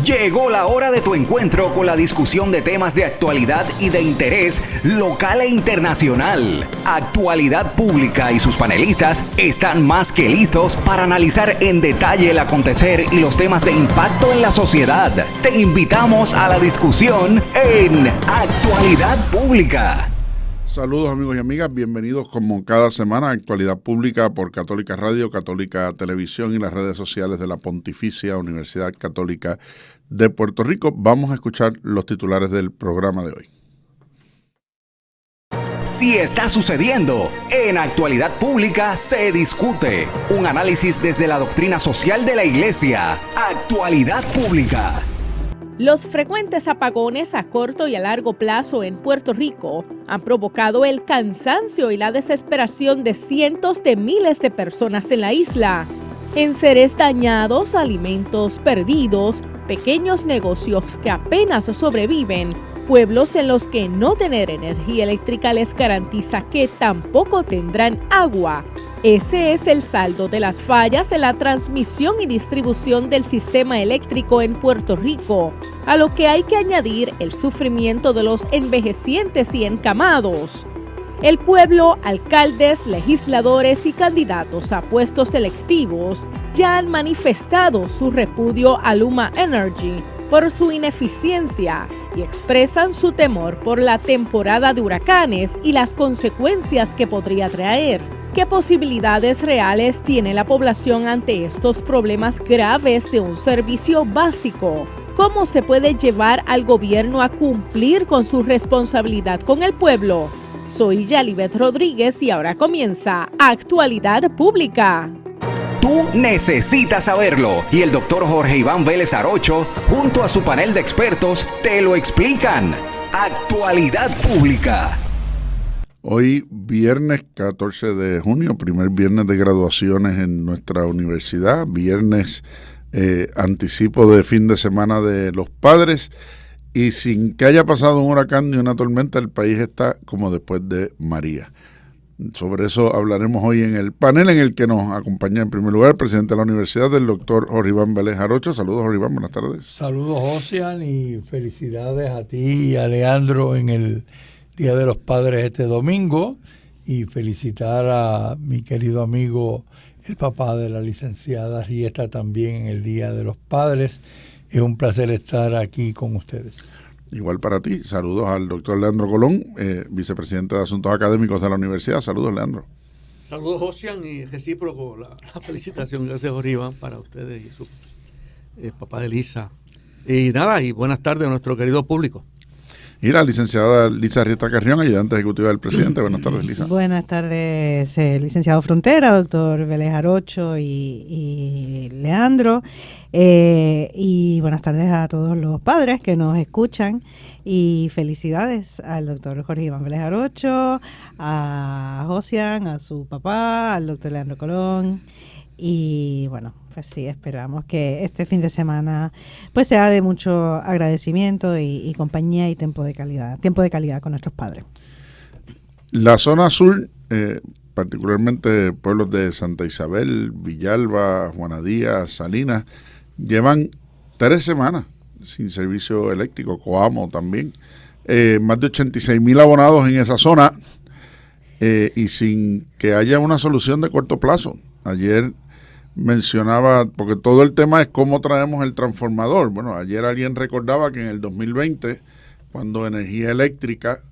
Llegó la hora de tu encuentro con la discusión de temas de actualidad y de interés local e internacional. Actualidad Pública y sus panelistas están más que listos para analizar en detalle el acontecer y los temas de impacto en la sociedad. Te invitamos a la discusión en Actualidad Pública. Saludos amigos y amigas, bienvenidos como cada semana a Actualidad Pública por Católica Radio, Católica Televisión y las redes sociales de la Pontificia Universidad Católica de Puerto Rico. Vamos a escuchar los titulares del programa de hoy. Si está sucediendo, en Actualidad Pública se discute. Un análisis desde la doctrina social de la Iglesia. Actualidad Pública. Los frecuentes apagones a corto y a largo plazo en Puerto Rico han provocado el cansancio y la desesperación de cientos de miles de personas en la isla. Enseres dañados, alimentos perdidos, pequeños negocios que apenas sobreviven, pueblos en los que no tener energía eléctrica les garantiza que tampoco tendrán agua. Ese es el saldo de las fallas en la transmisión y distribución del sistema eléctrico en Puerto Rico, a lo que hay que añadir el sufrimiento de los envejecientes y encamados. El pueblo, alcaldes, legisladores y candidatos a puestos electivos ya han manifestado su repudio a Luma Energy por su ineficiencia y expresan su temor por la temporada de huracanes y las consecuencias que podría traer. ¿Qué posibilidades reales tiene la población ante estos problemas graves de un servicio básico? ¿Cómo se puede llevar al gobierno a cumplir con su responsabilidad con el pueblo? Soy Yalibet Rodríguez y ahora comienza Actualidad Pública. Tú necesitas saberlo y el doctor Jorge Iván Vélez Arocho, junto a su panel de expertos, te lo explican. Actualidad Pública. Hoy, viernes 14 de junio, primer viernes de graduaciones en nuestra universidad, viernes anticipo de fin de semana de los padres, y sin que haya pasado un huracán ni una tormenta, el país está como después de María. Sobre eso hablaremos hoy en el panel en el que nos acompaña en primer lugar el presidente de la universidad, el doctor Jorge Iván Vélez Arocho. Saludos, Jorge Iván, buenas tardes. Saludos, Ocean, y felicidades a ti y a Leandro en el Día de los Padres este domingo, y felicitar a mi querido amigo, el papá de la licenciada Rieta, también en el Día de los Padres. Es un placer estar aquí con ustedes. Igual para ti. Saludos al doctor Leandro Colón, vicepresidente de Asuntos Académicos de la universidad. Saludos, Leandro. Saludos, Ocean, y recíproco la felicitación. Gracias, Jorge Iván, para ustedes y su papá de Lisa. Y nada, y buenas tardes a nuestro querido público. Y la licenciada Lisa Rieta Carrión, ayudante ejecutiva del presidente. Buenas tardes, Lisa. Buenas tardes, licenciado Frontera, doctor Vélez Arocho y Leandro. Y buenas tardes a todos los padres que nos escuchan. Y felicidades al doctor Jorge Iván Vélez Arocho, a Josian, a su papá, al doctor Leandro Colón. Y bueno, pues sí, esperamos que este fin de semana pues sea de mucho agradecimiento y compañía y tiempo de calidad con nuestros padres. La zona sur, particularmente pueblos de Santa Isabel, Villalba, Juana Díaz, Salinas, llevan 3 semanas sin servicio eléctrico. Coamo también, más de 86,000 abonados en esa zona, y sin que haya una solución de corto plazo. Ayer mencionaba, porque todo el tema es cómo traemos el transformador. Bueno, ayer alguien recordaba que en el 2020, cuando Energía Eléctrica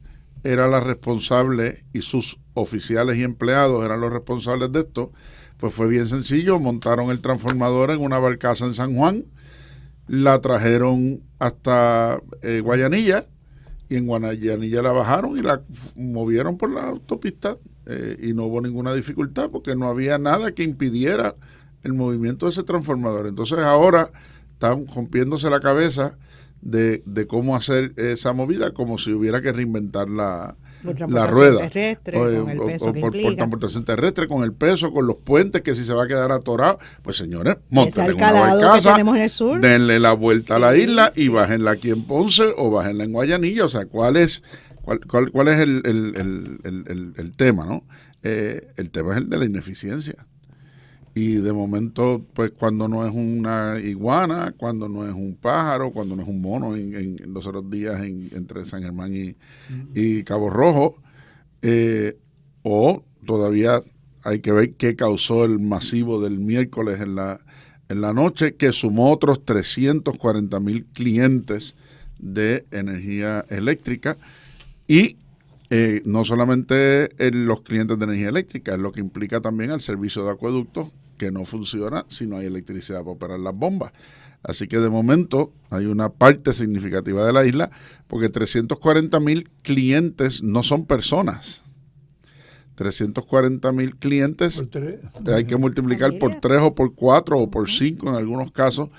era la responsable y sus oficiales y empleados eran los responsables de esto, pues fue bien sencillo. Montaron el transformador en una barcaza en San Juan, la trajeron hasta Guayanilla, y en Guayanilla la bajaron y la movieron por la autopista, y no hubo ninguna dificultad porque no había nada que impidiera el movimiento de ese transformador. Entonces ahora están rompiéndose la cabeza de cómo hacer esa movida, como si hubiera que reinventar la rueda. Terrestre, con el peso que por implica. transportación terrestre, con el peso, con los puentes, que si se va a quedar atorado, pues señores, monten una calado que barcaza, tenemos en el sur, denle la vuelta a la isla y sí. bájenla aquí en Ponce o bájenla en Guayanilla. O sea, ¿cuál es el tema, no? El tema es el de la ineficiencia. Y de momento, pues cuando no es una iguana, cuando no es un pájaro, cuando no es un mono en los otros días entre San Germán y Cabo Rojo, o todavía hay que ver qué causó el masivo del miércoles en la noche, que sumó otros 340,000 clientes de energía eléctrica. Y no solamente los clientes de energía eléctrica, es lo que implica también al servicio de acueductos, que no funciona si no hay electricidad para operar las bombas. Así que de momento hay una parte significativa de la isla, porque 340,000 clientes no son personas. 340,000 clientes hay que multiplicar por 3 o por 4 o por 5 en algunos casos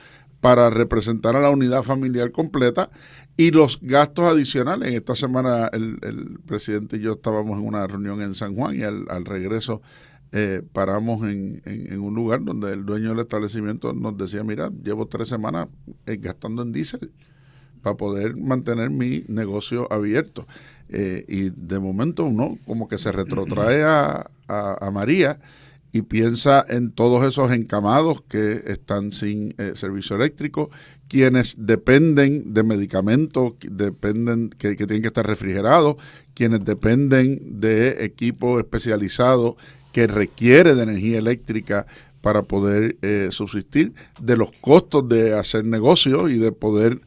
para representar a la unidad familiar completa, y los gastos adicionales. Esta semana el presidente y yo estábamos en una reunión en San Juan, y al regreso paramos en un lugar donde el dueño del establecimiento nos decía: mira, llevo 3 semanas gastando en diésel para poder mantener mi negocio abierto. Y de momento uno como que se retrotrae a María y piensa en todos esos encamados que están sin servicio eléctrico, quienes dependen de medicamentos, dependen que tienen que estar refrigerados, quienes dependen de equipo especializado que requiere de energía eléctrica para poder subsistir, de los costos de hacer negocio y de poder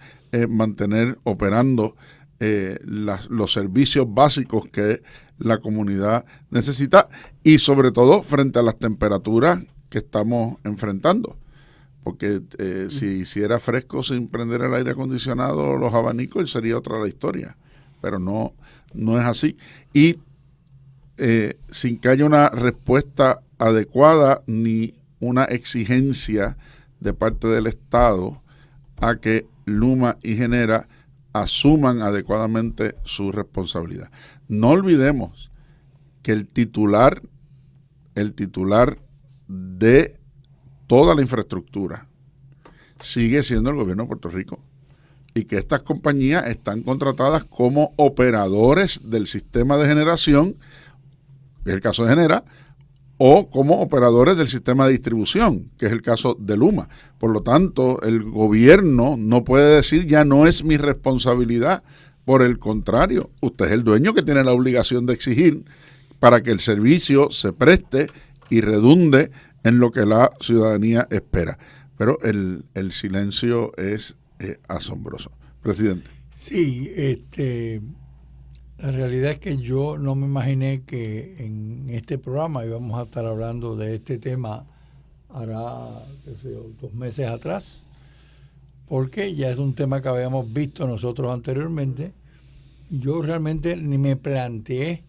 mantener operando los servicios básicos que la comunidad necesita, y sobre todo frente a las temperaturas que estamos enfrentando. Porque si era fresco sin prender el aire acondicionado o los abanicos, sería otra la historia. Pero no es así. Y sin que haya una respuesta adecuada ni una exigencia de parte del Estado a que Luma y Genera asuman adecuadamente su responsabilidad. No olvidemos que el titular de toda la infraestructura sigue siendo el gobierno de Puerto Rico, y que estas compañías están contratadas como operadores del sistema de generación, que es el caso de Genera, o como operadores del sistema de distribución, que es el caso de Luma. Por lo tanto, el gobierno no puede decir: ya no es mi responsabilidad. Por el contrario, usted es el dueño que tiene la obligación de exigir para que el servicio se preste y redunde en lo que la ciudadanía espera. Pero el silencio es asombroso. Presidente. Sí, la realidad es que yo no me imaginé que en este programa íbamos a estar hablando de este tema hará, 2 meses atrás, porque ya es un tema que habíamos visto nosotros anteriormente, y yo realmente ni me planteé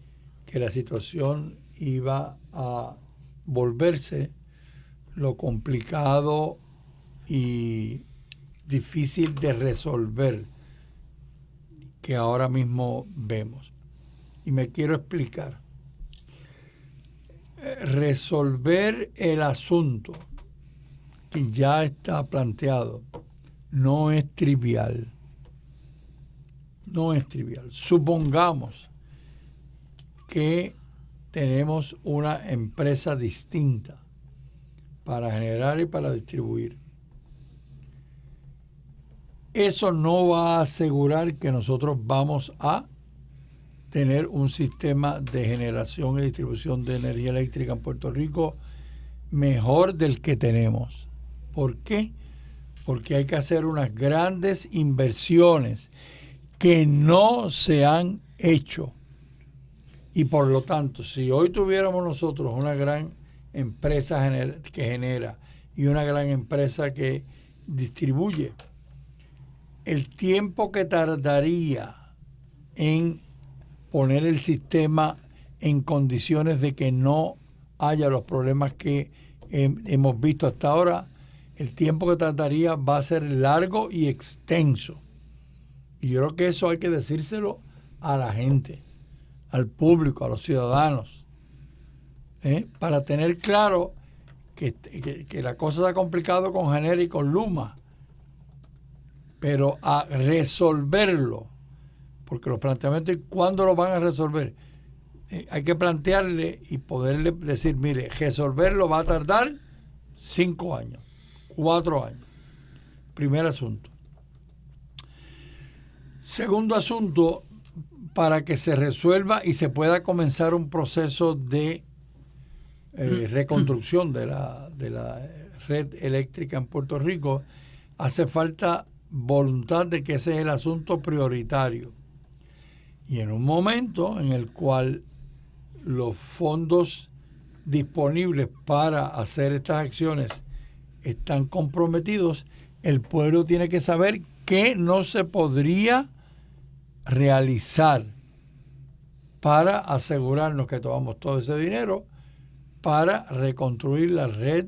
que la situación iba a volverse lo complicado y difícil de resolver que ahora mismo vemos. Y me quiero explicar. Resolver el asunto que ya está planteado no es trivial. No es trivial. Supongamos que tenemos una empresa distinta para generar y para distribuir. Eso no va a asegurar que nosotros vamos a tener un sistema de generación y distribución de energía eléctrica en Puerto Rico mejor del que tenemos. ¿Por qué? Porque hay que hacer unas grandes inversiones que no se han hecho. Y por lo tanto, si hoy tuviéramos nosotros una gran empresa que genera y una gran empresa que distribuye, el tiempo que tardaría en poner el sistema en condiciones de que no haya los problemas que hemos visto hasta ahora, el tiempo que tardaría va a ser largo y extenso. Y yo creo que eso hay que decírselo a la gente, al público, a los ciudadanos, para tener claro que la cosa se ha complicado con Genera y con Luma, pero a resolverlo, porque los planteamientos, ¿cuándo lo van a resolver? Hay que plantearle y poderle decir: mire, resolverlo va a tardar 5 años, 4 años. Primer asunto. Segundo asunto, para que se resuelva y se pueda comenzar un proceso de reconstrucción de la red eléctrica en Puerto Rico, hace falta voluntad de que ese es el asunto prioritario. Y en un momento en el cual los fondos disponibles para hacer estas acciones están comprometidos, el pueblo tiene que saber que no se podría realizar para asegurarnos que tomamos todo ese dinero para reconstruir la red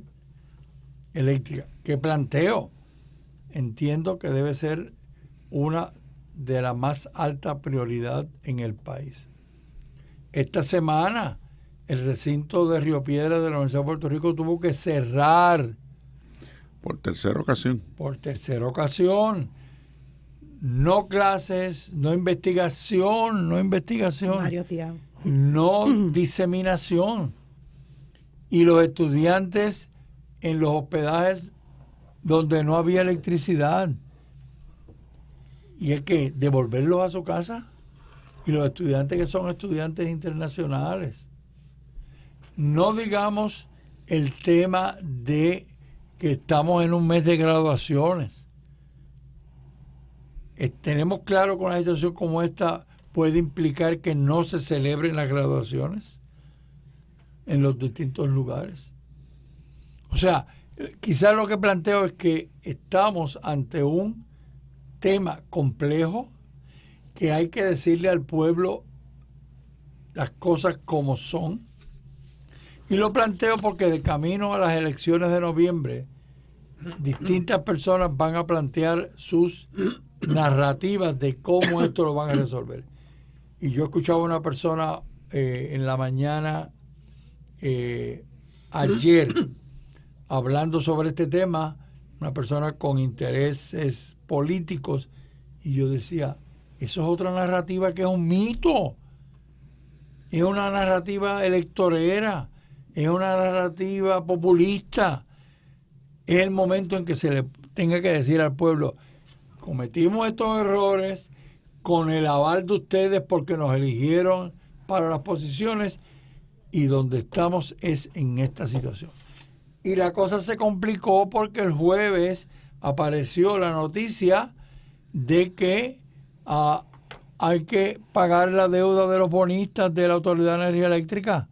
eléctrica. ¿Qué planteo? Entiendo que debe ser una de la más alta prioridad en el país. Esta semana el recinto de Río Piedras de la Universidad de Puerto Rico tuvo que cerrar Por tercera ocasión. No clases, no investigación, Mario Tiago. no diseminación. Y los estudiantes en los hospedajes donde no había electricidad. Y es que devolverlos a su casa. Y los estudiantes que son estudiantes internacionales. No digamos el tema de que estamos en un mes de graduaciones. Tenemos claro que una situación como esta puede implicar que no se celebren las graduaciones en los distintos lugares. O sea, quizás lo que planteo es que estamos ante un tema complejo que hay que decirle al pueblo las cosas como son. Y lo planteo porque de camino a las elecciones de noviembre, distintas personas van a plantear sus narrativas de cómo esto lo van a resolver. Y yo escuchaba a una persona en la mañana ayer hablando sobre este tema, una persona con intereses políticos, y yo decía, eso es otra narrativa que es un mito, es una narrativa electorera, es una narrativa populista. Es el momento en que se le tenga que decir al pueblo, cometimos estos errores con el aval de ustedes porque nos eligieron para las posiciones y donde estamos es en esta situación. Y la cosa se complicó porque el jueves apareció la noticia de que hay que pagar la deuda de los bonistas de la Autoridad de Energía Eléctrica.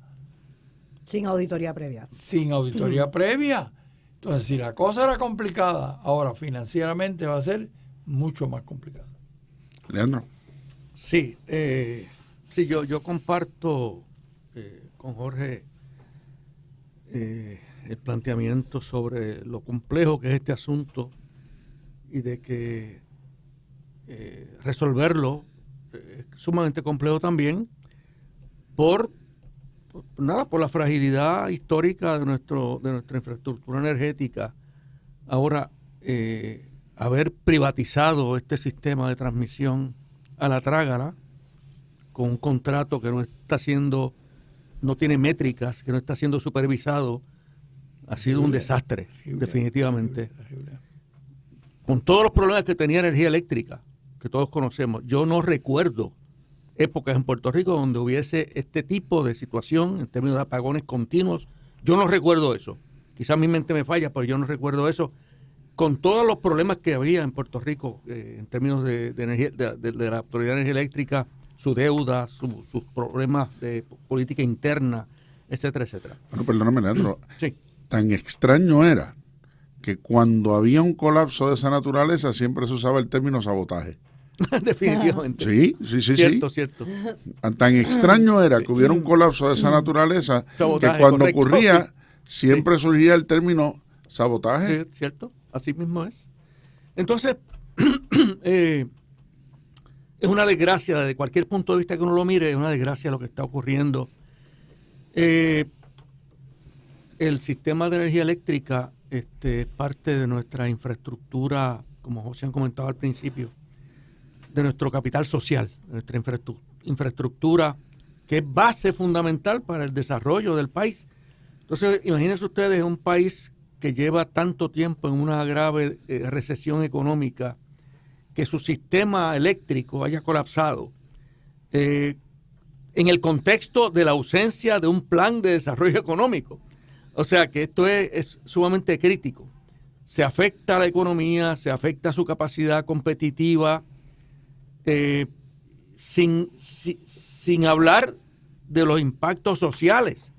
Sin auditoría previa. Sin auditoría previa. Entonces, si la cosa era complicada, ahora financieramente va a ser mucho más complicada. Leandro. Sí, yo comparto con Jorge el planteamiento sobre lo complejo que es este asunto y de que resolverlo es sumamente complejo también por la fragilidad histórica de nuestra infraestructura energética. Ahora, haber privatizado este sistema de transmisión a la trágala con un contrato que no tiene métricas, que no está siendo supervisado, ha sido un desastre, definitivamente. Con todos los problemas que tenía energía eléctrica, que todos conocemos, yo no recuerdo épocas en Puerto Rico donde hubiese este tipo de situación en términos de apagones continuos. Yo no recuerdo eso. Quizás mi mente me falla, pero yo no recuerdo eso. Con todos los problemas que había en Puerto Rico en términos de energía, de la Autoridad de Energía Eléctrica, su deuda, sus problemas de política interna, etcétera, etcétera. Bueno, perdóname, Leandro. Sí. Tan extraño era que cuando había un colapso de esa naturaleza siempre se usaba el término sabotaje. Definitivamente. Sí. Cierto. Tan extraño era que hubiera un colapso de esa naturaleza sabotaje, que cuando correcto. ocurría siempre surgía el término sabotaje. Sí, cierto, así mismo es. Entonces, es una desgracia, desde cualquier punto de vista que uno lo mire, es una desgracia lo que está ocurriendo. El sistema de energía eléctrica es parte de nuestra infraestructura, como José han comentado al principio, de nuestro capital social, de nuestra infraestructura, que es base fundamental para el desarrollo del país. Entonces, imagínense ustedes un país que lleva tanto tiempo en una grave recesión económica, que su sistema eléctrico haya colapsado, en el contexto de la ausencia de un plan de desarrollo económico. O sea que esto es sumamente crítico. Se afecta a la economía, se afecta a su capacidad competitiva, sin hablar de los impactos sociales.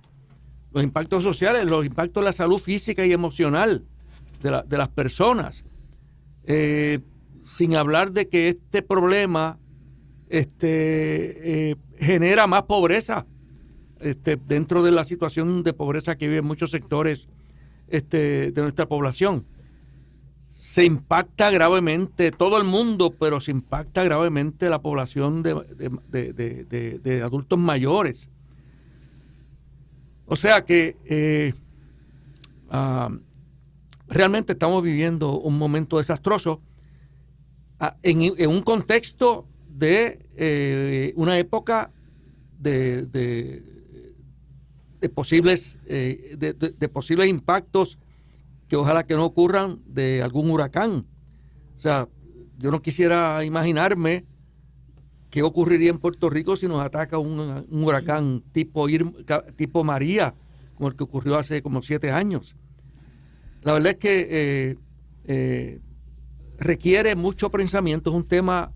Los impactos sociales, los impactos de la salud física y emocional de las personas. Sin hablar de que este problema genera más pobreza dentro de la situación de pobreza que viven muchos sectores de nuestra población. Se impacta gravemente todo el mundo, pero se impacta gravemente la población de adultos mayores. O sea que realmente estamos viviendo un momento desastroso en un contexto de una época de posibles impactos que ojalá que no ocurran de algún huracán. O sea, yo no quisiera imaginarme qué ocurriría en Puerto Rico si nos ataca un huracán tipo María, como el que ocurrió hace como 7 años. La verdad es que requiere mucho pensamiento, es un tema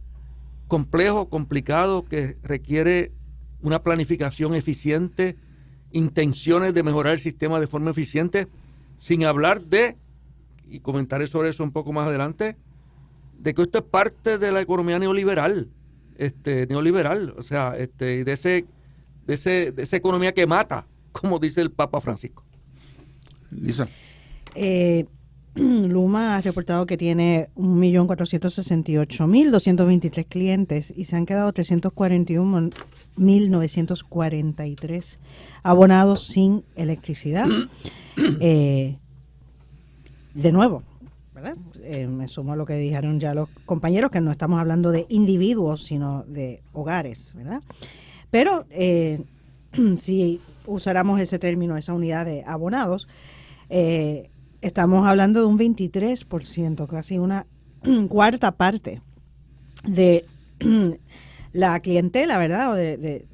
complejo, complicado, que requiere una planificación eficiente, intenciones de mejorar el sistema de forma eficiente, sin hablar y comentaré sobre eso un poco más adelante, de que esto es parte de la economía neoliberal, o sea, de esa economía que mata, como dice el Papa Francisco. Lisa. Luma ha reportado que tiene 1.468.223 clientes y se han quedado 341.943 abonados sin electricidad. De nuevo, ¿verdad? Me sumo a lo que dijeron ya los compañeros, que no estamos hablando de individuos, sino de hogares, ¿verdad? Pero si usáramos ese término, esa unidad de abonados, estamos hablando de un 23%, casi una cuarta parte de la clientela, ¿verdad? O de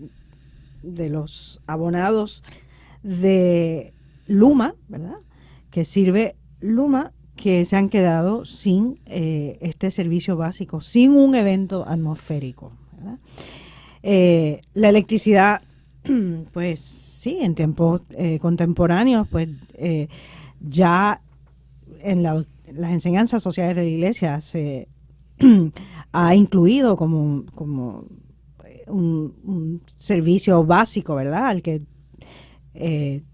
los abonados de Luma, ¿verdad? Que sirve Luma, que se han quedado sin este servicio básico, sin un evento atmosférico, ¿verdad? La electricidad, pues sí, en tiempos contemporáneos, pues ya en las enseñanzas sociales de la Iglesia se ha incluido como un servicio básico, ¿verdad? Al que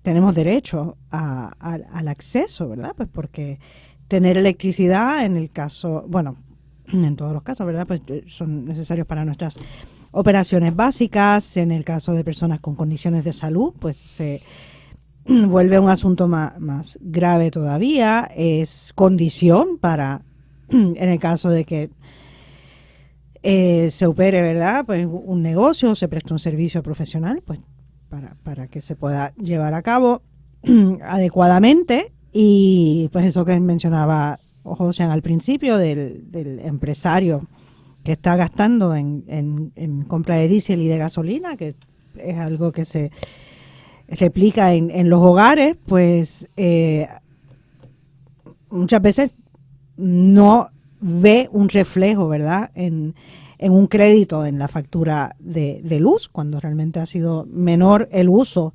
tenemos derecho al acceso, ¿verdad? Pues porque tener electricidad en el caso, bueno, en todos los casos, ¿verdad? Pues son necesarios para nuestras operaciones básicas. En el caso de personas con condiciones de salud, pues se vuelve un asunto más grave todavía. Es condición para, en el caso de que se opere, ¿verdad? Pues un negocio, se presta un servicio profesional, pues para que se pueda llevar a cabo adecuadamente. Y pues eso que mencionaba José al principio del empresario que está gastando en compra de diésel y de gasolina, que es algo que se replica en los hogares, pues muchas veces no ve un reflejo, ¿verdad?, en un crédito en la factura de luz, cuando realmente ha sido menor el uso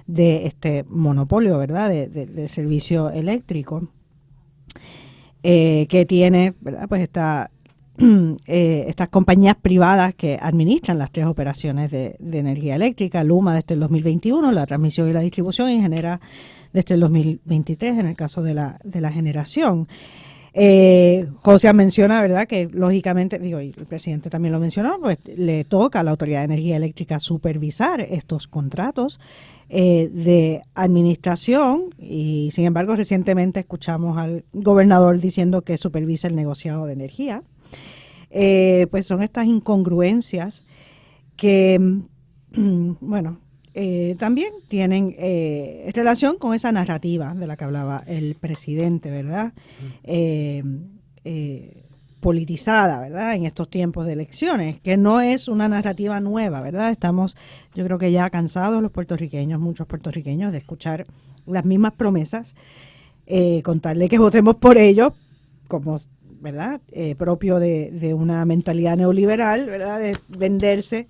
de este monopolio, ¿verdad?, de servicio eléctrico que tiene, ¿verdad?, pues estas compañías privadas que administran las 3 operaciones de energía eléctrica. Luma desde el 2021, la transmisión y la distribución, y Genera desde el 2023 en el caso de la generación. José menciona, ¿verdad?, que lógicamente, y el presidente también lo mencionó, pues le toca a la Autoridad de Energía Eléctrica supervisar estos contratos de administración, y sin embargo recientemente escuchamos al gobernador diciendo que supervisa el negociado de energía. Pues son estas incongruencias que, bueno, también tienen relación con esa narrativa de la que hablaba el presidente, ¿verdad? Politizada, ¿verdad? En estos tiempos de elecciones, que no es una narrativa nueva, ¿verdad? Estamos, yo creo que ya cansados los puertorriqueños, muchos puertorriqueños, de escuchar las mismas promesas, contarle que votemos por ellos, como, ¿verdad? Propio de una mentalidad neoliberal, ¿verdad? De venderse,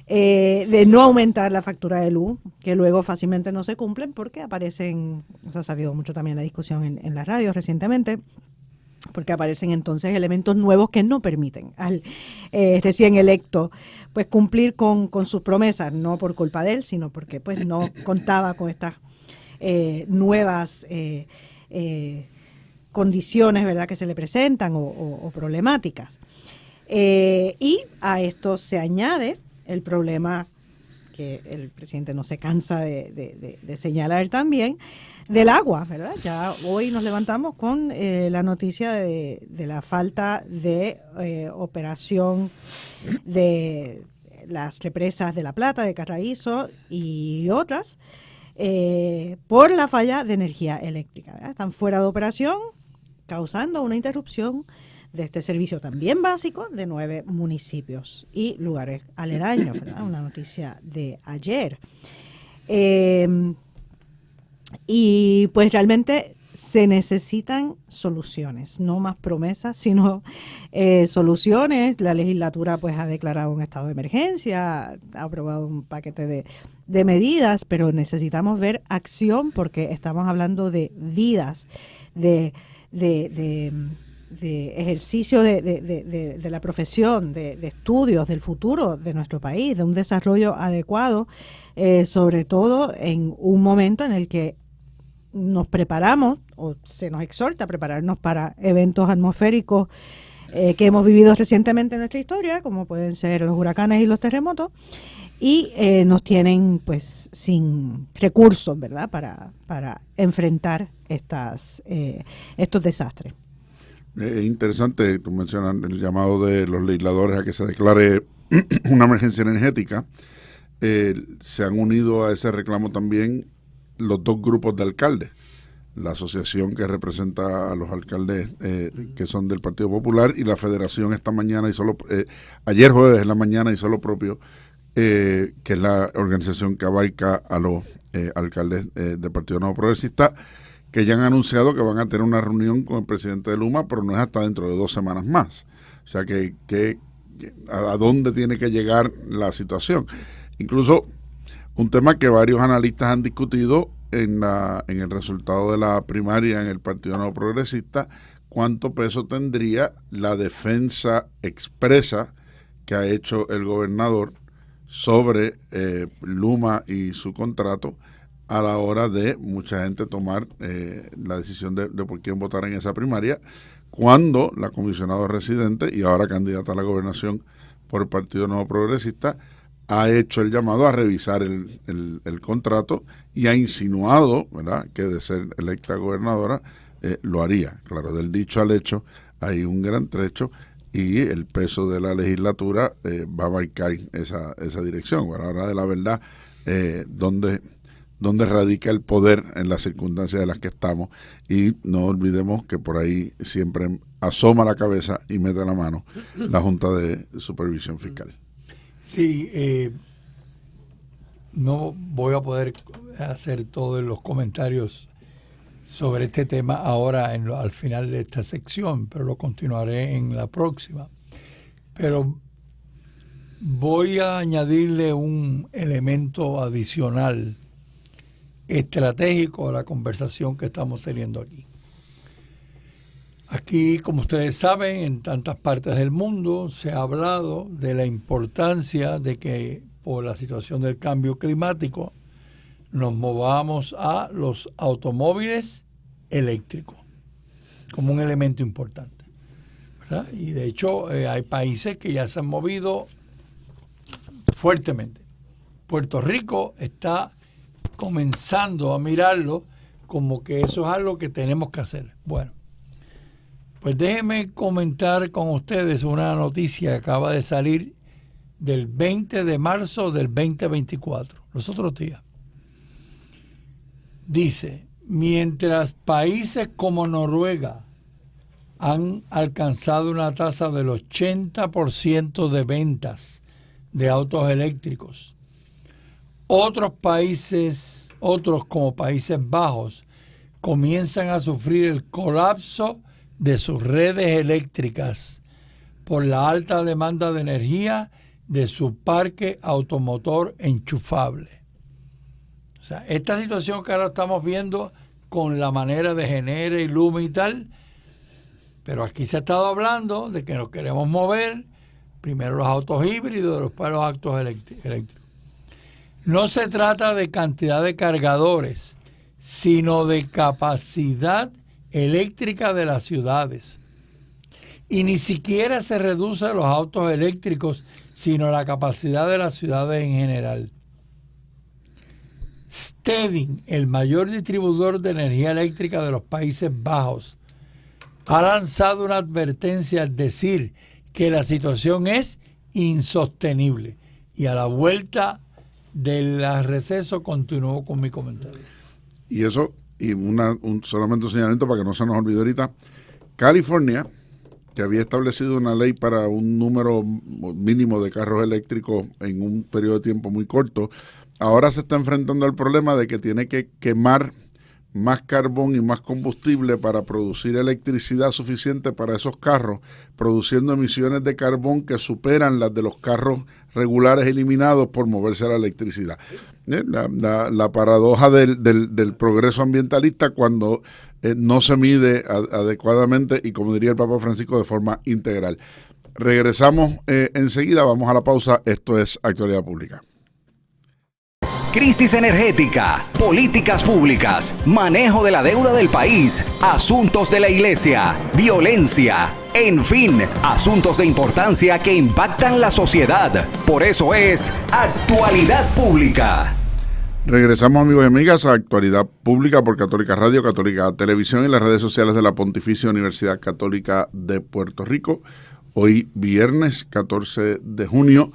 de no aumentar la factura de luz, que luego fácilmente no se cumplen porque aparecen, se ha sabido mucho también la discusión en la radio recientemente, porque aparecen entonces elementos nuevos que no permiten al recién electo pues cumplir con sus promesas, no por culpa de él, sino porque pues no contaba con estas nuevas condiciones, ¿verdad?, que se le presentan o problemáticas. Y a esto se añade el problema que el presidente no se cansa de señalar también, del agua, ¿verdad? Ya hoy nos levantamos con la noticia de la falta de operación de las represas de La Plata, de Carraízo y otras, por la falla de energía eléctrica, ¿verdad? Están fuera de operación, causando una interrupción de este servicio también básico de 9 municipios y lugares aledaños, ¿verdad? Una noticia de ayer. Y pues realmente se necesitan soluciones, no más promesas, sino soluciones. La legislatura pues ha declarado un estado de emergencia, ha aprobado un paquete de medidas, pero necesitamos ver acción porque estamos hablando de vidas, de ejercicio de la profesión, de estudios del futuro de nuestro país, de un desarrollo adecuado, sobre todo en un momento en el que nos preparamos o se nos exhorta a prepararnos para eventos atmosféricos que hemos vivido recientemente en nuestra historia, como pueden ser los huracanes y los terremotos, y nos tienen pues sin recursos, ¿verdad?, para enfrentar estos desastres. Es interesante, tú mencionas el llamado de los legisladores a que se declare una emergencia energética. Se han unido a ese reclamo también los 2 grupos de alcaldes. La asociación que representa a los alcaldes que son del Partido Popular y la federación esta mañana ayer jueves en la mañana hizo lo propio, que es la organización que abarca a los alcaldes del Partido Nuevo Progresista, que ya han anunciado que van a tener una reunión con el presidente de Luma, pero no es hasta dentro de 2 semanas más. O sea que a dónde tiene que llegar la situación. Incluso un tema que varios analistas han discutido en el resultado de la primaria en el Partido Nuevo Progresista, cuánto peso tendría la defensa expresa que ha hecho el gobernador sobre Luma y su contrato, a la hora de mucha gente tomar la decisión de por quién votar en esa primaria, cuando la comisionada residente y ahora candidata a la gobernación por el Partido Nuevo Progresista ha hecho el llamado a revisar el contrato y ha insinuado, ¿verdad?, que de ser electa gobernadora lo haría. Claro, del dicho al hecho hay un gran trecho y el peso de la legislatura va a abarcar esa dirección. Bueno, ahora de la verdad, donde radica el poder en las circunstancias de las que estamos, y no olvidemos que por ahí siempre asoma la cabeza y mete la mano la Junta de Supervisión Fiscal. Sí, no voy a poder hacer todos los comentarios sobre este tema ahora al final de esta sección, pero lo continuaré en la próxima. Pero voy a añadirle un elemento adicional estratégico a la conversación que estamos teniendo aquí. Aquí, como ustedes saben, en tantas partes del mundo se ha hablado de la importancia de que por la situación del cambio climático nos movamos a los automóviles eléctricos como un elemento importante, ¿verdad? Y de hecho hay países que ya se han movido fuertemente. Puerto Rico está comenzando a mirarlo como que eso es algo que tenemos que hacer. Bueno, pues déjenme comentar con ustedes una noticia que acaba de salir del 20 de marzo del 2024. los otros días. Dice, mientras países como Noruega han alcanzado una tasa del 80% de ventas de autos eléctricos, otros como Países Bajos, comienzan a sufrir el colapso de sus redes eléctricas por la alta demanda de energía de su parque automotor enchufable. O sea, esta situación que ahora estamos viendo con la manera de Genera y Luma y tal, pero aquí se ha estado hablando de que nos queremos mover primero los autos híbridos, después los autos eléctricos. No se trata de cantidad de cargadores, sino de capacidad eléctrica de las ciudades. Y ni siquiera se reduce los autos eléctricos, sino la capacidad de las ciudades en general. Stedin, el mayor distribuidor de energía eléctrica de los Países Bajos, ha lanzado una advertencia al decir que la situación es insostenible. Y a la vuelta del receso continuó con mi comentario. Y eso, y solamente un señalamiento para que no se nos olvide ahorita, California, que había establecido una ley para un número mínimo de carros eléctricos en un periodo de tiempo muy corto, ahora se está enfrentando al problema de que tiene que quemar más carbón y más combustible para producir electricidad suficiente para esos carros, produciendo emisiones de carbón que superan las de los carros regulares eliminados por moverse a la electricidad. La paradoja del progreso ambientalista cuando no se mide adecuadamente y, como diría el Papa Francisco, de forma integral. Regresamos enseguida, vamos a la pausa. Esto es Actualidad Pública. Crisis energética, políticas públicas, manejo de la deuda del país, asuntos de la iglesia, violencia, en fin, asuntos de importancia que impactan la sociedad. Por eso es Actualidad Pública. Regresamos, amigos y amigas, a Actualidad Pública por Católica Radio, Católica Televisión y las redes sociales de la Pontificia Universidad Católica de Puerto Rico. Hoy viernes 14 de junio,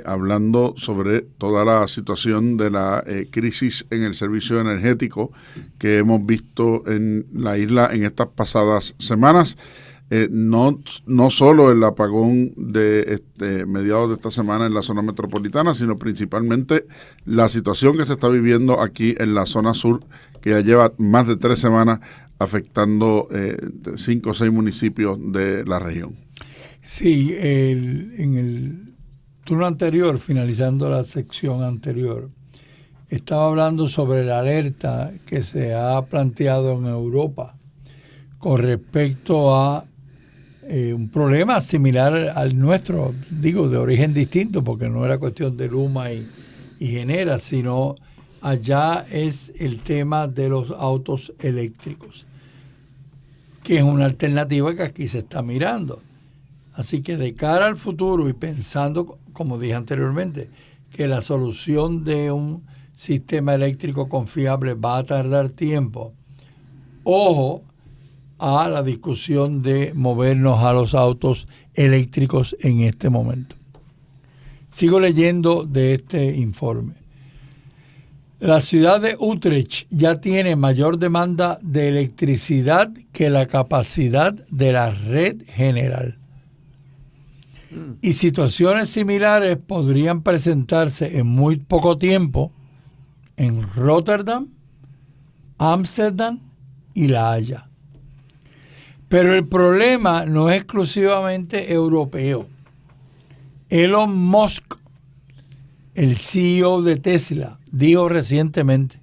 hablando sobre toda la situación de la crisis en el servicio energético que hemos visto en la isla en estas pasadas semanas. No solo el apagón de mediados de esta semana en la zona metropolitana, sino principalmente la situación que se está viviendo aquí en la zona sur, que ya lleva más de 3 semanas afectando 5 o 6 municipios de la región. Sí, en el turno anterior, finalizando la sección anterior, estaba hablando sobre la alerta que se ha planteado en Europa con respecto a un problema similar al nuestro, digo, de origen distinto, porque no era cuestión de Luma y Genera, sino allá es el tema de los autos eléctricos, que es una alternativa que aquí se está mirando. Así que de cara al futuro y pensando, como dije anteriormente, que la solución de un sistema eléctrico confiable va a tardar tiempo, ojo a la discusión de movernos a los autos eléctricos en este momento. Sigo leyendo de este informe. La ciudad de Utrecht ya tiene mayor demanda de electricidad que la capacidad de la red general. Y situaciones similares podrían presentarse en muy poco tiempo en Rotterdam, Ámsterdam y La Haya. Pero el problema no es exclusivamente europeo. Elon Musk, el CEO de Tesla, dijo recientemente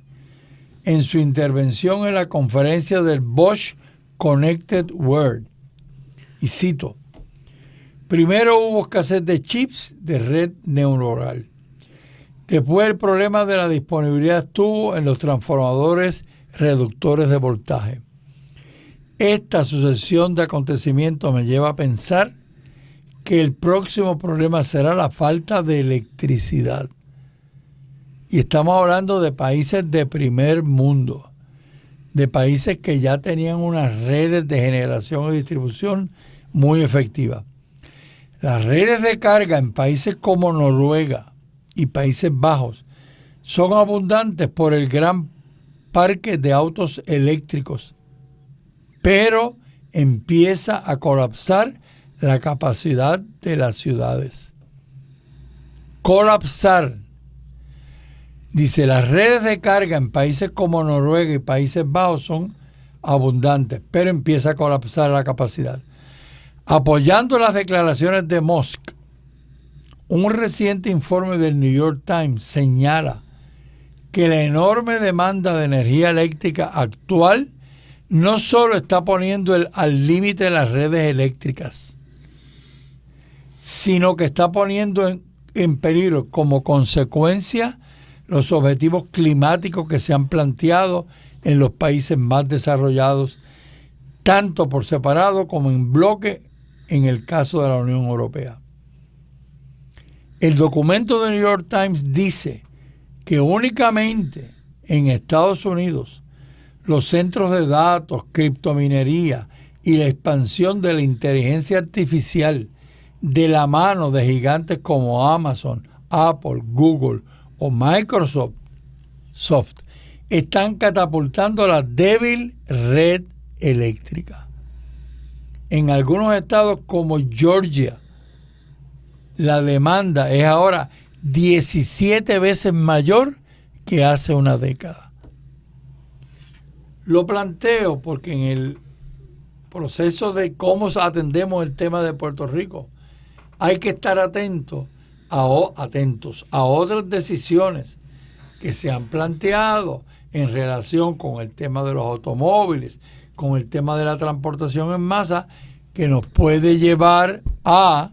en su intervención en la conferencia del Bosch Connected World, y cito: primero hubo escasez de chips de red neuronal. Después el problema de la disponibilidad estuvo en los transformadores reductores de voltaje. Esta sucesión de acontecimientos me lleva a pensar que el próximo problema será la falta de electricidad. Y estamos hablando de países de primer mundo, de países que ya tenían unas redes de generación y distribución muy efectivas. Las redes de carga en países como Noruega y Países Bajos son abundantes por el gran parque de autos eléctricos, pero empieza a colapsar la capacidad de las ciudades. Colapsar. Dice, las redes de carga en países como Noruega y Países Bajos son abundantes, pero empieza a colapsar la capacidad. Apoyando las declaraciones de Musk, un reciente informe del New York Times señala que la enorme demanda de energía eléctrica actual no solo está poniendo al límite las redes eléctricas, sino que está poniendo en peligro como consecuencia los objetivos climáticos que se han planteado en los países más desarrollados, tanto por separado como en bloque en el caso de la Unión Europea. El documento de New York Times dice que únicamente en Estados Unidos los centros de datos, criptominería y la expansión de la inteligencia artificial de la mano de gigantes como Amazon, Apple, Google o Microsoft están catapultando la débil red eléctrica. En algunos estados como Georgia, la demanda es ahora 17 veces mayor que hace una década. Lo planteo porque en el proceso de cómo atendemos el tema de Puerto Rico, hay que estar atentos a otras decisiones que se han planteado en relación con el tema de los automóviles, con el tema de la transportación en masa, que nos puede llevar a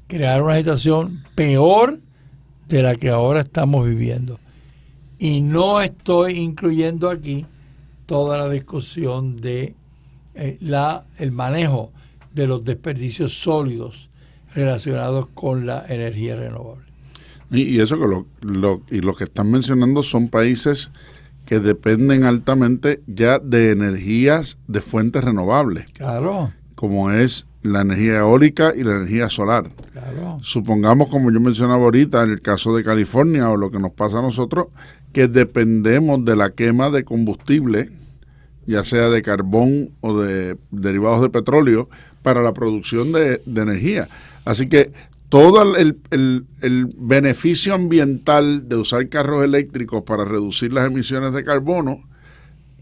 crear una situación peor de la que ahora estamos viviendo. Y no estoy incluyendo aquí toda la discusión de el manejo de los desperdicios sólidos relacionados con la energía renovable. Y eso que lo que están mencionando son países que dependen altamente ya de energías de fuentes renovables. Claro. Como es la energía eólica y la energía solar. Claro. Supongamos, como yo mencionaba ahorita, en el caso de California o lo que nos pasa a nosotros, que dependemos de la quema de combustible, ya sea de carbón o de derivados de petróleo, para la producción de energía. Así que todo el beneficio ambiental de usar carros eléctricos para reducir las emisiones de carbono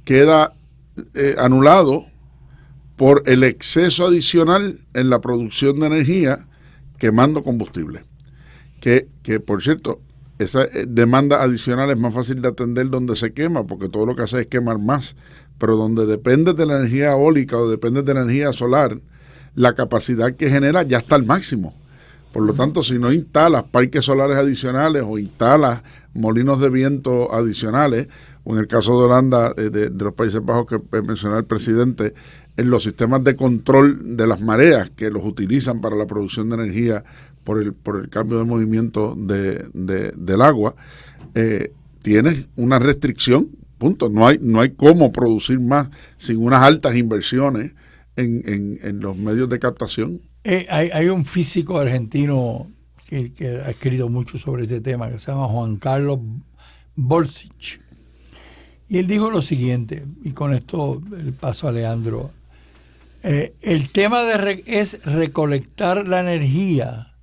queda anulado por el exceso adicional en la producción de energía quemando combustible. Que por cierto, esa demanda adicional es más fácil de atender donde se quema, porque todo lo que hace es quemar más. Pero donde depende de la energía eólica o depende de la energía solar, la capacidad que genera ya está al máximo. Por lo tanto, si no instalas parques solares adicionales o instalas molinos de viento adicionales, o en el caso de Holanda, de los Países Bajos que mencionó el presidente, en los sistemas de control de las mareas que los utilizan para la producción de energía por el cambio de movimiento del agua, tienes una restricción, punto. No hay cómo producir más sin unas altas inversiones en los medios de captación. Hay un físico argentino que ha escrito mucho sobre este tema, que se llama Juan Carlos Bolsich. Y él dijo lo siguiente, y con esto el paso a Leandro. El tema es recolectar la energía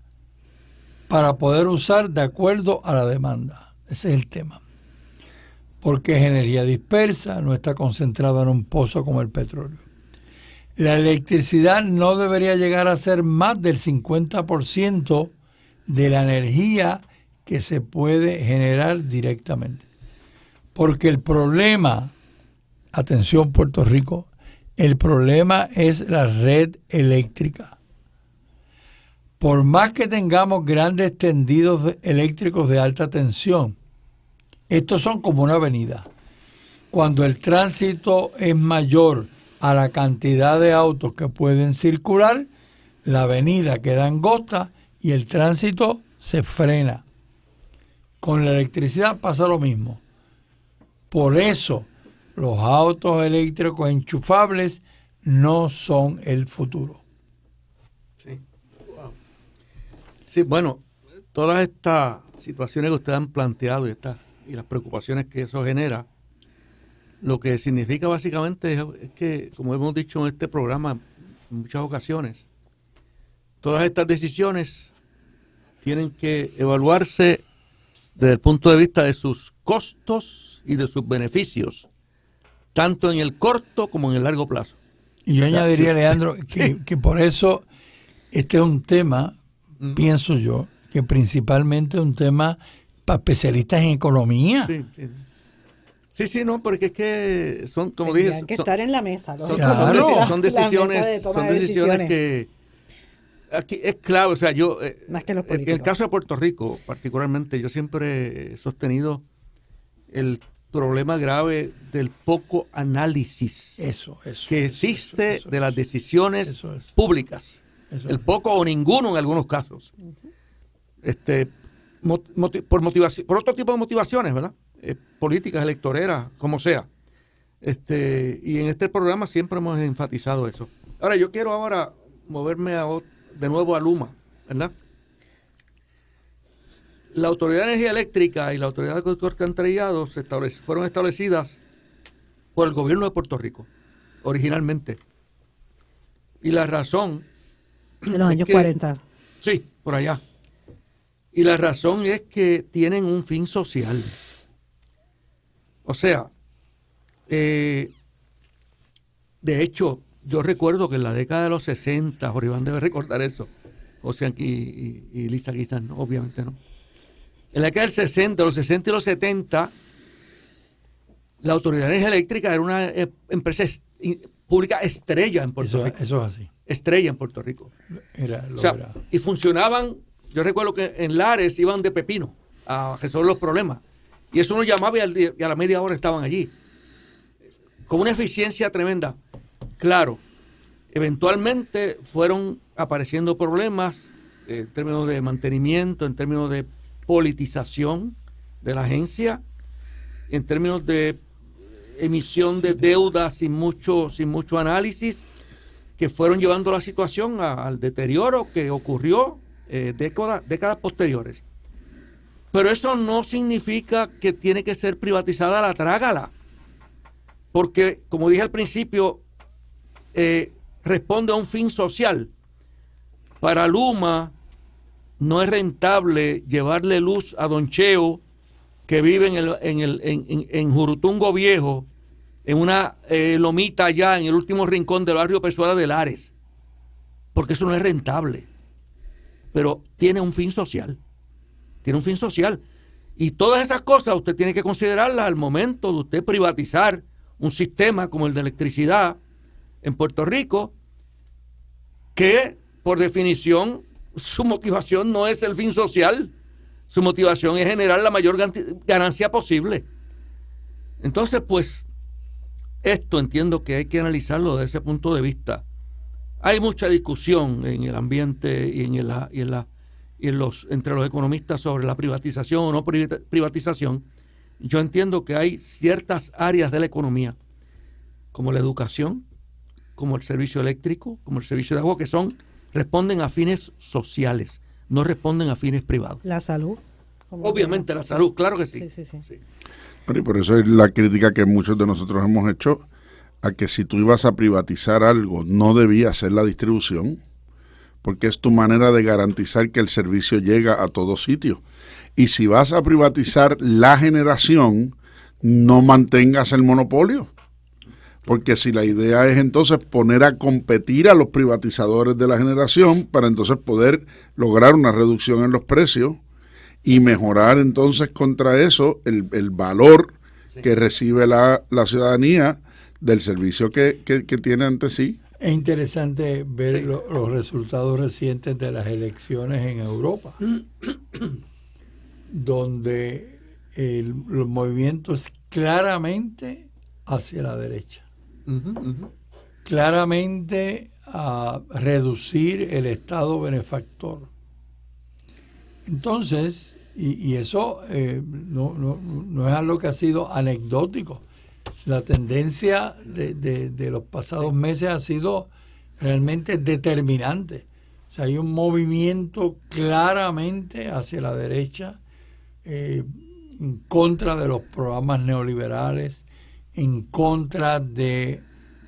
para poder usar de acuerdo a la demanda. Ese es el tema. Porque es energía dispersa, no está concentrada en un pozo como el petróleo. La electricidad no debería llegar a ser más del 50% de la energía que se puede generar directamente. Porque el problema, atención Puerto Rico, el problema es la red eléctrica. Por más que tengamos grandes tendidos eléctricos de alta tensión, estos son como una avenida. Cuando el tránsito es mayor a la cantidad de autos que pueden circular, la avenida queda angosta y el tránsito se frena. Con la electricidad pasa lo mismo. Por eso, los autos eléctricos enchufables no son el futuro. Sí. Wow. Sí, bueno, todas estas situaciones que ustedes han planteado y las preocupaciones que eso genera, lo que significa básicamente es que, como hemos dicho en este programa en muchas ocasiones, todas estas decisiones tienen que evaluarse desde el punto de vista de sus costos y de sus beneficios, tanto en el corto como en el largo plazo. Y yo añadiría, Leandro, que por eso este es un tema, pienso yo, que principalmente es un tema para especialistas en economía. Sí, no, porque es que son, como Tendrían dije, que estar en la mesa. son decisiones que aquí es clave. O sea, yo, más que los en el caso de Puerto Rico, particularmente, yo siempre he sostenido el problema grave del poco análisis que existe de las decisiones públicas. El poco o ninguno en algunos casos. Por otro tipo de motivaciones, ¿verdad? Políticas, electoreras, como sea. Y en este programa siempre hemos enfatizado eso. Ahora, yo quiero moverme de nuevo a Luma, ¿verdad? La Autoridad de Energía Eléctrica y la Autoridad de Acueducto y Alcantarillado fueron establecidas por el gobierno de Puerto Rico, originalmente. Y la razón... De los años 40. Sí, por allá. Y la razón es que tienen un fin social. O sea, de hecho, yo recuerdo que en la década de los 60, Jorge Iván debe recordar eso, José aquí y Lisa quizás no, obviamente no. En la década del 60, los 60 y los 70, la Autoridad de Energía Eléctrica era una empresa pública estrella en Puerto Rico. Eso es así. Estrella en Puerto Rico. Y funcionaban, yo recuerdo que en Lares iban de pepino a resolver los problemas. Y eso uno llamaba y a la media hora estaban allí. Con una eficiencia tremenda. Claro, eventualmente fueron apareciendo problemas en términos de mantenimiento, en términos de politización de la agencia, en términos de emisión de deuda sin mucho análisis, que fueron llevando la situación al deterioro que ocurrió décadas posteriores. Pero eso no significa que tiene que ser privatizada la trágala, porque, como dije al principio, responde a un fin social. Para Luma no es rentable llevarle luz a Don Cheo, que vive en Jurutungo Viejo, en una lomita allá en el último rincón del barrio Pezuela de Lares, porque eso no es rentable. Pero tiene un fin social. Tiene un fin social. Y todas esas cosas usted tiene que considerarlas al momento de usted privatizar un sistema como el de electricidad en Puerto Rico, que por definición su motivación no es el fin social, su motivación es generar la mayor ganancia posible. Entonces, pues, esto entiendo que hay que analizarlo desde ese punto de vista. Hay mucha discusión en el ambiente y entre los economistas sobre la privatización o no privatización. Yo entiendo que hay ciertas áreas de la economía, como la educación, como el servicio eléctrico, como el servicio de agua, que responden a fines sociales, no responden a fines privados. La salud. Obviamente la salud, claro que sí. Sí. Bueno, y por eso es la crítica que muchos de nosotros hemos hecho a que si tú ibas a privatizar algo, no debía ser la distribución, porque es tu manera de garantizar que el servicio llega a todos sitios. Y si vas a privatizar la generación, no mantengas el monopolio. Porque si la idea es entonces poner a competir a los privatizadores de la generación para entonces poder lograr una reducción en los precios y mejorar entonces contra eso el valor que recibe la ciudadanía del servicio que tiene ante sí. Es interesante ver los resultados recientes de las elecciones en Europa, donde los movimientos claramente hacia la derecha. Claramente a reducir el Estado benefactor. Entonces, y eso no es algo que ha sido anecdótico. La tendencia de los pasados meses ha sido realmente determinante. O sea, hay un movimiento claramente hacia la derecha en contra de los programas neoliberales, en contra de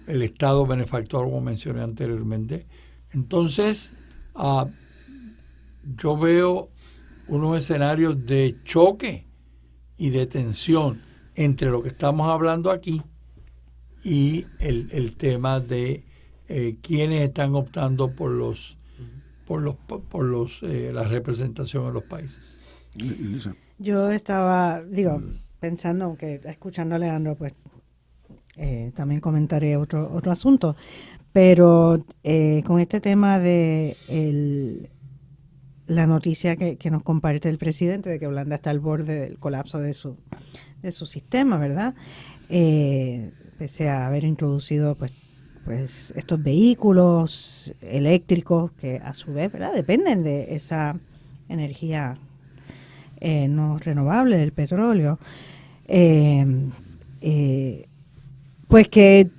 el Estado benefactor, como mencioné anteriormente. Entonces, yo veo unos escenarios de choque y de tensión entre lo que estamos hablando aquí y el tema de quienes están optando por la representación en los países. Yo estaba, pensando que escuchando a Leandro, pues también comentaré otro asunto, pero con este tema de la noticia que nos comparte el presidente de que Holanda está al borde del colapso de su sistema, ¿verdad? Pese a haber introducido pues estos vehículos eléctricos que a su vez, ¿verdad?, dependen de esa energía no renovable del petróleo, pues que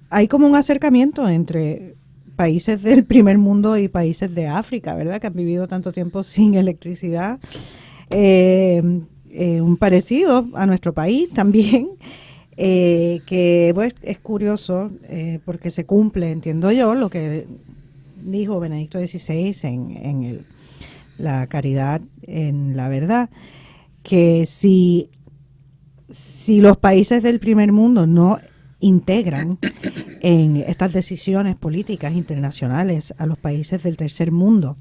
hay como un acercamiento entre países del primer mundo y países de África, ¿verdad?, que han vivido tanto tiempo sin electricidad, un parecido a nuestro país también, que pues, es curioso porque se cumple, entiendo yo, lo que dijo Benedicto XVI en la caridad en la verdad, que si los países del primer mundo no integran en estas decisiones políticas internacionales a los países del tercer mundo,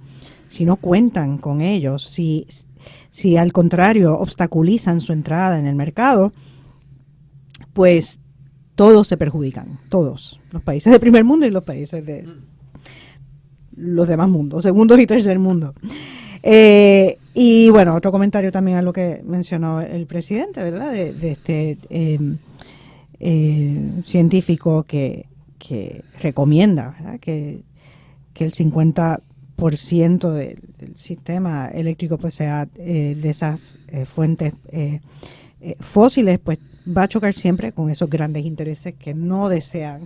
si no cuentan con ellos, si al contrario obstaculizan su entrada en el mercado, pues todos se perjudican, todos, los países del primer mundo y los países de los demás mundos, segundo y tercer mundo. Y bueno, otro comentario también a lo que mencionó el presidente, ¿verdad? De este científico que recomienda, ¿verdad?, que el 50% del sistema eléctrico pues sea de esas fuentes fósiles, pues va a chocar siempre con esos grandes intereses que no desean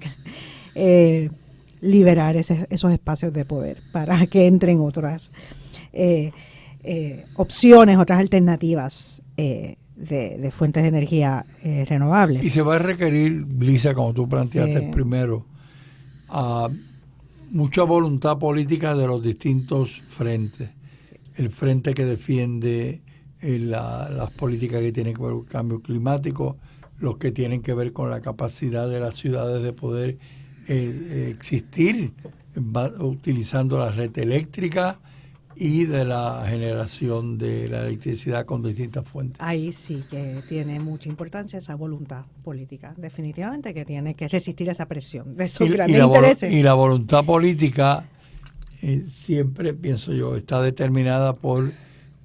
liberar esos espacios de poder para que entren otras opciones, otras alternativas de fuentes de energía renovables. Y se va a requerir, Lisa, como tú planteaste primero, mucha voluntad política de los distintos frentes. Sí. El frente que defiende las políticas que tienen que ver con el cambio climático, los que tienen que ver con la capacidad de las ciudades de poder existir utilizando la red eléctrica y de la generación de la electricidad con distintas fuentes. Ahí sí que tiene mucha importancia esa voluntad política, definitivamente, que tiene que resistir esa presión de esos grandes intereses. Y la voluntad política siempre, pienso yo, está determinada por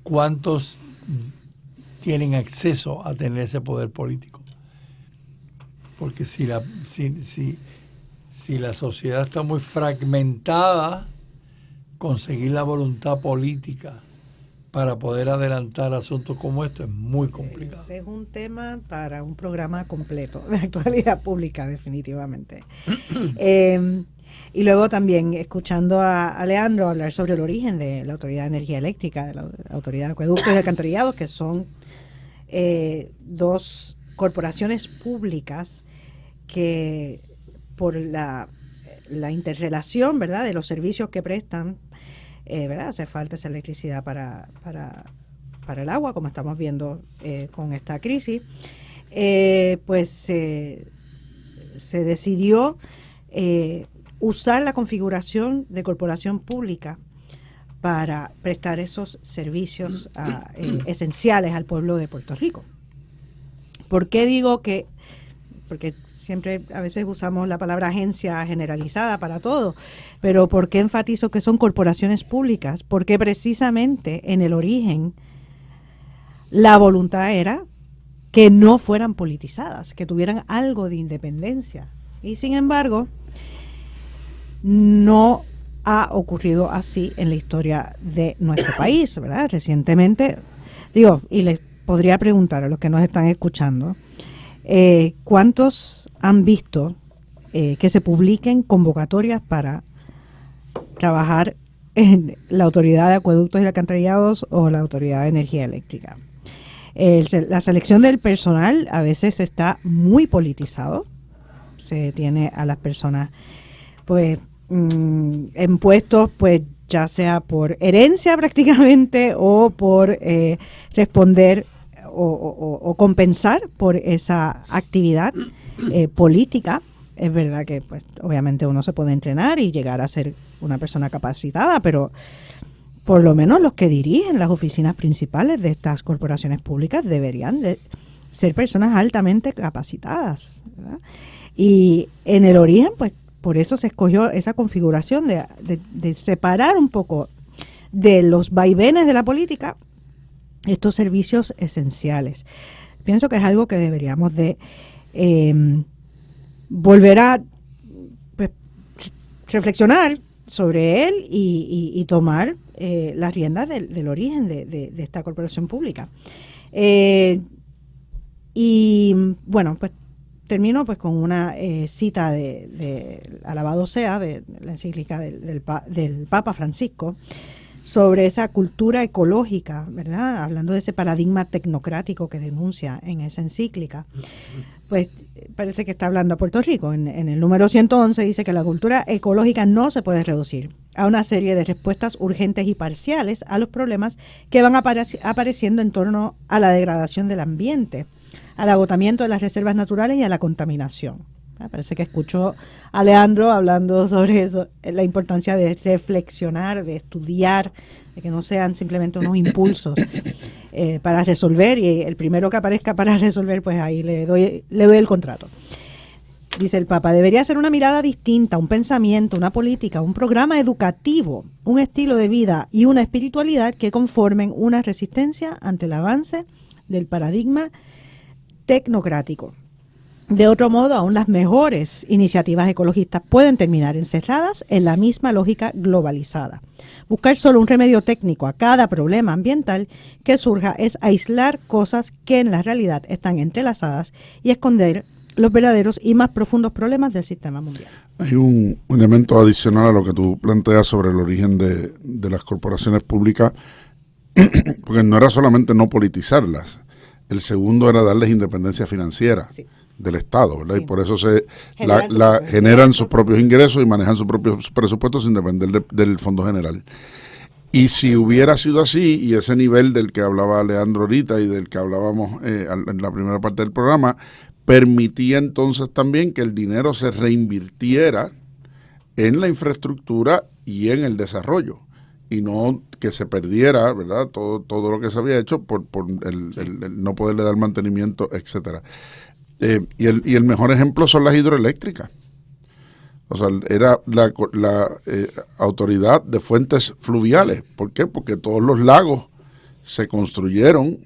cuántos tienen acceso a tener ese poder político. Porque si la sociedad está muy fragmentada, conseguir la voluntad política para poder adelantar asuntos como esto es muy complicado. Ese es un tema para un programa completo de actualidad pública, definitivamente. Y luego también escuchando a Leandro hablar sobre el origen de la Autoridad de Energía Eléctrica, de la Autoridad de Acueductos y Alcantarillados, que son dos corporaciones públicas que por la interrelación, ¿verdad?, de los servicios que prestan, ¿verdad?, hace falta esa electricidad para el agua, como estamos viendo con esta crisis, pues se decidió usar la configuración de corporación pública para prestar esos servicios esenciales al pueblo de Puerto Rico. ¿Por qué digo que? Porque siempre a veces usamos la palabra agencia generalizada para todo, pero ¿por qué enfatizo que son corporaciones públicas? Porque precisamente en el origen la voluntad era que no fueran politizadas, que tuvieran algo de independencia. Y sin embargo, no ha ocurrido así en la historia de nuestro país, ¿verdad? Recientemente, y les podría preguntar a los que nos están escuchando, ¿cuántos han visto que se publiquen convocatorias para trabajar en la Autoridad de Acueductos y Alcantarillados o la Autoridad de Energía Eléctrica? La selección del personal a veces está muy politizado. Se tiene a las personas pues en puestos pues ya sea por herencia prácticamente o por responder o compensar por esa actividad política. Es verdad que pues obviamente uno se puede entrenar y llegar a ser una persona capacitada, pero por lo menos los que dirigen las oficinas principales de estas corporaciones públicas deberían de ser personas altamente capacitadas, ¿verdad? Y en el origen, pues por eso se escogió esa configuración de separar un poco de los vaivenes de la política estos servicios esenciales. Pienso que es algo que deberíamos de volver a pues, reflexionar sobre él y tomar las riendas del origen de esta corporación pública. Y bueno, pues termino pues con una cita de alabado sea, de la encíclica del Papa Francisco, sobre esa cultura ecológica, ¿verdad? Hablando de ese paradigma tecnocrático que denuncia en esa encíclica. Pues parece que está hablando a Puerto Rico. En el número 111 dice que la cultura ecológica no se puede reducir a una serie de respuestas urgentes y parciales a los problemas que van apareciendo en torno a la degradación del ambiente, al agotamiento de las reservas naturales y a la contaminación. Parece que escuchó a Leandro hablando sobre eso, la importancia de reflexionar, de estudiar, de que no sean simplemente unos impulsos para resolver, y el primero que aparezca para resolver, pues ahí le doy el contrato. Dice el Papa, debería ser una mirada distinta, un pensamiento, una política, un programa educativo, un estilo de vida y una espiritualidad que conformen una resistencia ante el avance del paradigma tecnocrático. De otro modo, aún las mejores iniciativas ecologistas pueden terminar encerradas en la misma lógica globalizada. Buscar solo un remedio técnico a cada problema ambiental que surja es aislar cosas que en la realidad están entrelazadas y esconder los verdaderos y más profundos problemas del sistema mundial. Hay un elemento adicional a lo que tú planteas sobre el origen de las corporaciones públicas, porque no era solamente no politizarlas, el segundo era darles independencia financiera. Sí. Del Estado, ¿verdad? Sí. Y por eso generan sus propios ingresos y manejan sus propios presupuestos sin depender del Fondo General. Y si hubiera sido así, y ese nivel del que hablaba Leandro ahorita y del que hablábamos en la primera parte del programa, permitía entonces también que el dinero se reinvirtiera en la infraestructura y en el desarrollo, y no que se perdiera, ¿verdad? Todo lo que se había hecho por el no poderle dar mantenimiento, etcétera. Y el mejor ejemplo son las hidroeléctricas. O sea, era la autoridad de fuentes fluviales. ¿Por qué? Porque todos los lagos se construyeron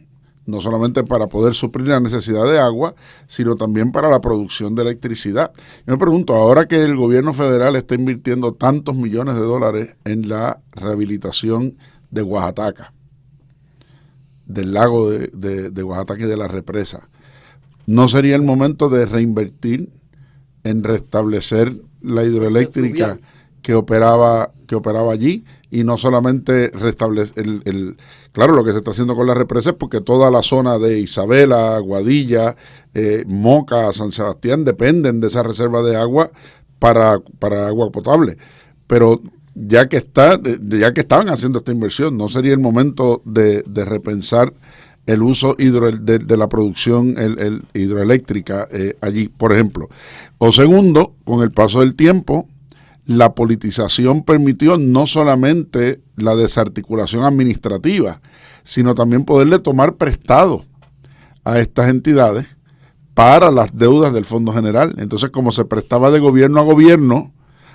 no solamente para poder suplir la necesidad de agua, sino también para la producción de electricidad. Yo me pregunto, ahora que el gobierno federal está invirtiendo tantos millones de dólares en la rehabilitación de Oaxaca, del lago de Oaxaca y de la represa, ¿no sería el momento de reinvertir en restablecer la hidroeléctrica que operaba allí? Y no solamente restablecer claro, lo que se está haciendo con la represa es porque toda la zona de Isabela, Aguadilla, Moca, San Sebastián dependen de esa reserva de agua para agua potable. Pero ya que estaban haciendo esta inversión, ¿no sería el momento de repensar el uso de la producción hidroeléctrica allí, por ejemplo? O segundo, con el paso del tiempo, la politización permitió no solamente la desarticulación administrativa, sino también poderle tomar prestado a estas entidades para las deudas del Fondo General. Entonces, como se prestaba de gobierno a gobierno,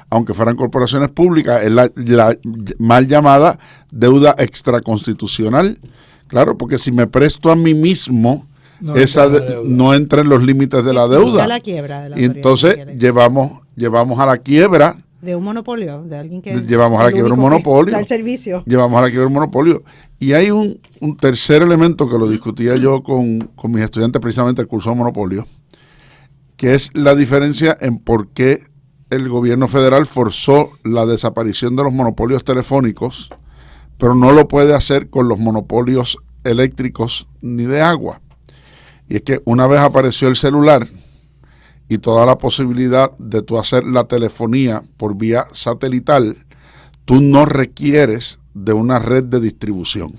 aunque fueran corporaciones públicas, es la mal llamada deuda extraconstitucional. Claro, porque si me presto a mí mismo, no entra en los límites de la deuda. La quiebra de la y entonces llevamos a la quiebra de un monopolio, de alguien que llevamos a la quiebra un monopolio. Da el servicio. Llevamos a la quiebra un monopolio. Y hay un tercer elemento que lo discutía yo con mis estudiantes precisamente el curso de monopolio, que es la diferencia en por qué el gobierno federal forzó la desaparición de los monopolios telefónicos, pero no lo puede hacer con los monopolios eléctricos ni de agua. Y es que una vez apareció el celular y toda la posibilidad de tú hacer la telefonía por vía satelital, tú no requieres de una red de distribución,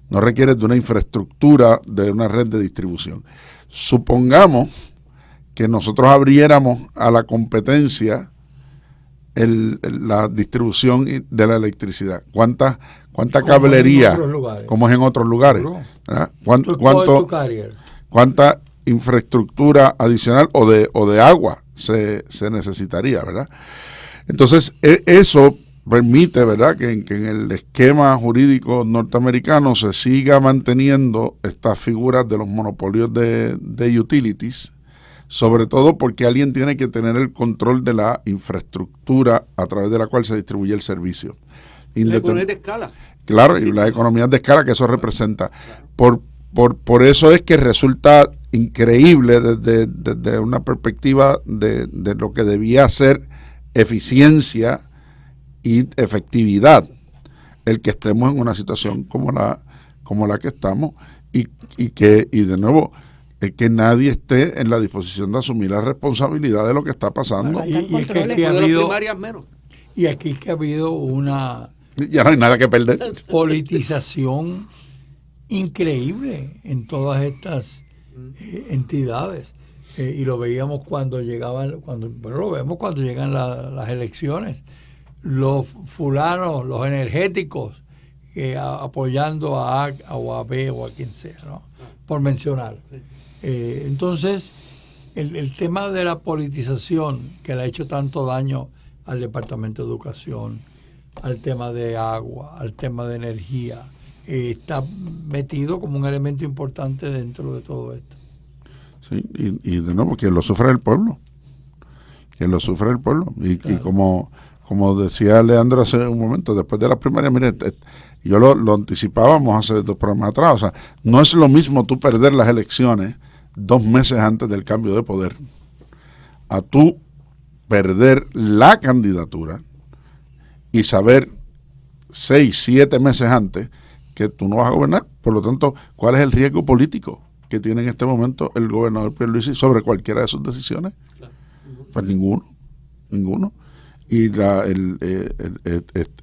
no requieres de una infraestructura de una red de distribución. Supongamos que nosotros abriéramos a la competencia la distribución de la electricidad. ¿Cuánta cablería? Como es en otros lugares. ¿Cuánta infraestructura adicional o de agua se necesitaría, verdad? Entonces, eso permite, ¿verdad?, que en el esquema jurídico norteamericano se siga manteniendo estas figuras de los monopolios de utilities, sobre todo porque alguien tiene que tener el control de la infraestructura a través de la cual se distribuye el servicio. La economía de escala. Claro, y la economía de escala que eso representa. Por eso es que resulta increíble desde una perspectiva de lo que debía ser eficiencia y efectividad, el que estemos en una situación como la que estamos y de nuevo que nadie esté en la disposición de asumir la responsabilidad de lo que está pasando. Y es que aquí que ha habido una ya no hay nada que perder, politización increíble en todas estas entidades, y lo veíamos cuando llegaban, lo vemos cuando llegan las elecciones, los fulanos, los energéticos, apoyando a A o a B o a quien sea, ¿no? Por mencionar. Entonces, el tema de la politización que le ha hecho tanto daño al Departamento de Educación, al tema de agua, al tema de energía, está metido como un elemento importante dentro de todo esto. Sí, y de nuevo, quien lo sufre es el pueblo. Quien lo sufre es el pueblo. Y, claro. Y como decía Leandro hace un momento, después de las primarias, mire, yo lo anticipábamos hace 2 programas atrás, o sea, no es lo mismo tú perder las elecciones 2 meses antes del cambio de poder, a tú perder la candidatura y saber 6, 7 meses antes que tú no vas a gobernar. Por lo tanto, ¿cuál es el riesgo político que tiene en este momento el gobernador Pierluisi sobre cualquiera de sus decisiones? Pues ninguno. Y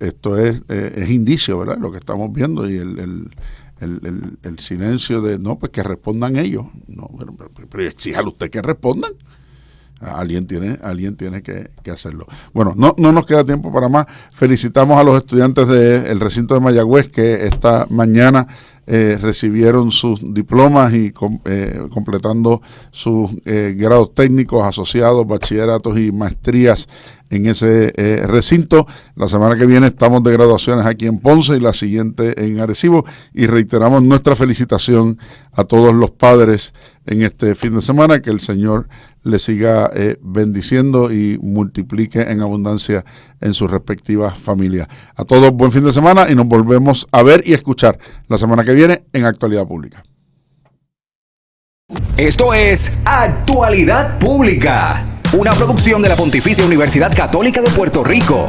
esto es indicio, ¿verdad?, lo que estamos viendo, y el silencio de, no, pues que respondan ellos. No, pero exíjale usted que respondan. Alguien tiene que hacerlo. Bueno, no nos queda tiempo para más. Felicitamos a los estudiantes del recinto de Mayagüez que esta mañana recibieron sus diplomas y completando sus grados técnicos, asociados, bachilleratos y maestrías en ese recinto. La semana que viene estamos de graduaciones aquí en Ponce y la siguiente en Arecibo, y reiteramos nuestra felicitación a todos los padres en este fin de semana. Que el Señor les siga bendiciendo y multiplique en abundancia en sus respectivas familias. A todos buen fin de semana, y nos volvemos a ver y escuchar la semana que viene en Actualidad Pública. Esto es Actualidad Pública, una producción de la Pontificia Universidad Católica de Puerto Rico.